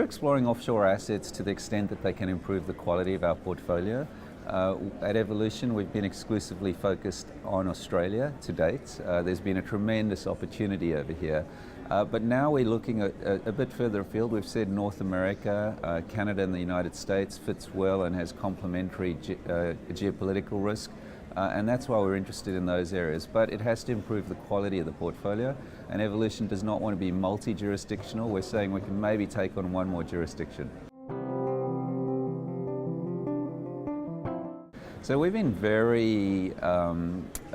exploring offshore assets to the extent that they can improve the quality of our portfolio. At Evolution, we've been exclusively focused on Australia to date. There's been a tremendous opportunity over here. But now we're looking at a bit further afield. We've said North America, Canada and the United States fits well and has complementary geopolitical risk. And that's why we're interested in those areas. But it has to improve the quality of the portfolio. And Evolution does not want to be multi-jurisdictional. We're saying we can maybe take on one more jurisdiction. So we've been very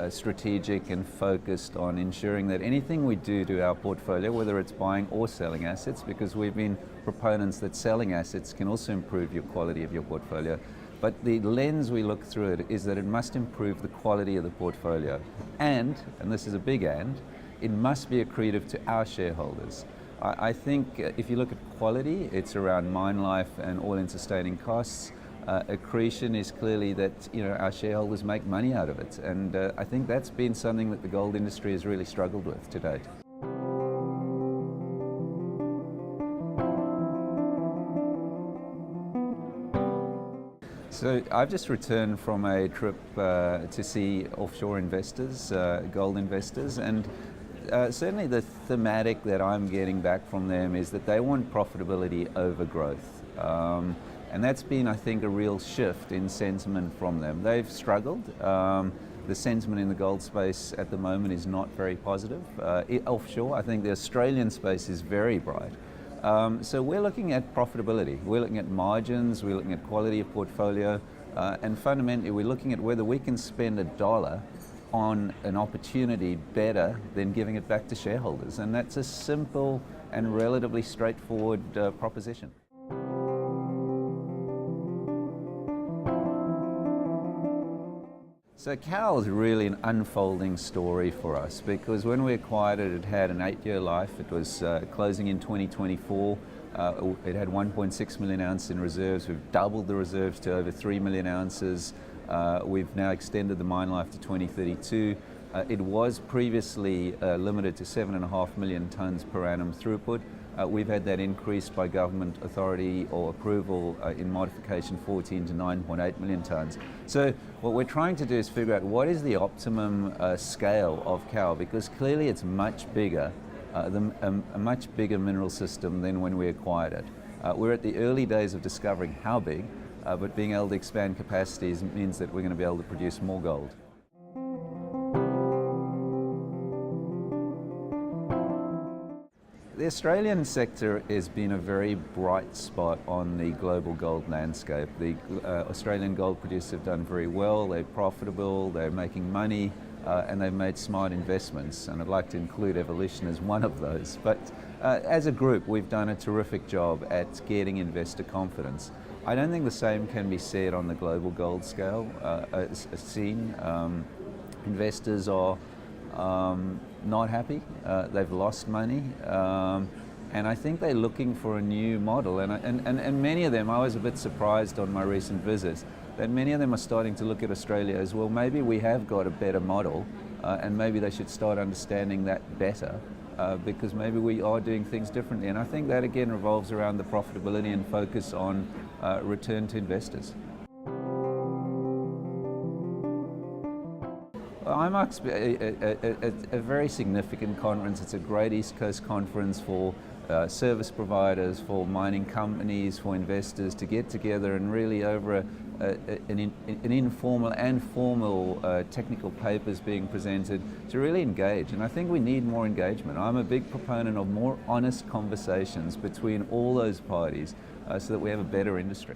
strategic and focused on ensuring that anything we do to our portfolio, whether it's buying or selling assets, because we've been proponents that selling assets can also improve your quality of your portfolio. But the lens we look through it is that it must improve the quality of the portfolio. And this is a big and, it must be accretive to our shareholders. I think if you look at quality, it's around mine life and all-in sustaining costs. Accretion is clearly that our shareholders make money out of it, and I think that's been something that the gold industry has really struggled with to date. So I've just returned from a trip to see offshore investors, gold investors, and certainly the thematic that I'm getting back from them is that they want profitability over growth. And that's been, I think, a real shift in sentiment from them. They've struggled. The sentiment in the gold space at the moment is not very positive. Offshore, I think the Australian space is very bright. So we're looking at profitability. We're looking at margins, we're looking at quality of portfolio, and fundamentally we're looking at whether we can spend $1 on an opportunity better than giving it back to shareholders. And that's a simple and relatively straightforward proposition. So Cowal is really an unfolding story for us, because when we acquired it, it had an 8-year life. It was closing in 2024. It had 1.6 million ounces in reserves. We've doubled the reserves to over 3 million ounces. We've now extended the mine life to 2032. It was previously limited to 7.5 million tonnes per annum throughput. We've had that increased by government authority or approval in modification 14 to 9.8 million tonnes. So what we're trying to do is figure out what is the optimum scale of Cowal, because clearly it's much bigger, a much bigger mineral system than when we acquired it. We're at the early days of discovering how big, but being able to expand capacities means that we're going to be able to produce more gold. The Australian sector has been a very bright spot on the global gold landscape. The Australian gold producers have done very well, they're profitable, they're making money, and they've made smart investments, and I'd like to include Evolution as one of those. But as a group, we've done a terrific job at getting investor confidence. I don't think the same can be said on the global gold scale scene. Investors are not happy, they've lost money, and I think they're looking for a new model, and many of them, I was a bit surprised on my recent visits, that many of them are starting to look at Australia as, well, maybe we have got a better model, and maybe they should start understanding that better, because maybe we are doing things differently, and I think that again revolves around the profitability and focus on return to investors. IMARC's a very significant conference. It's a great East Coast conference for service providers, for mining companies, for investors to get together and really over an informal and formal technical papers being presented to really engage. And I think we need more engagement. I'm a big proponent of more honest conversations between all those parties so that we have a better industry.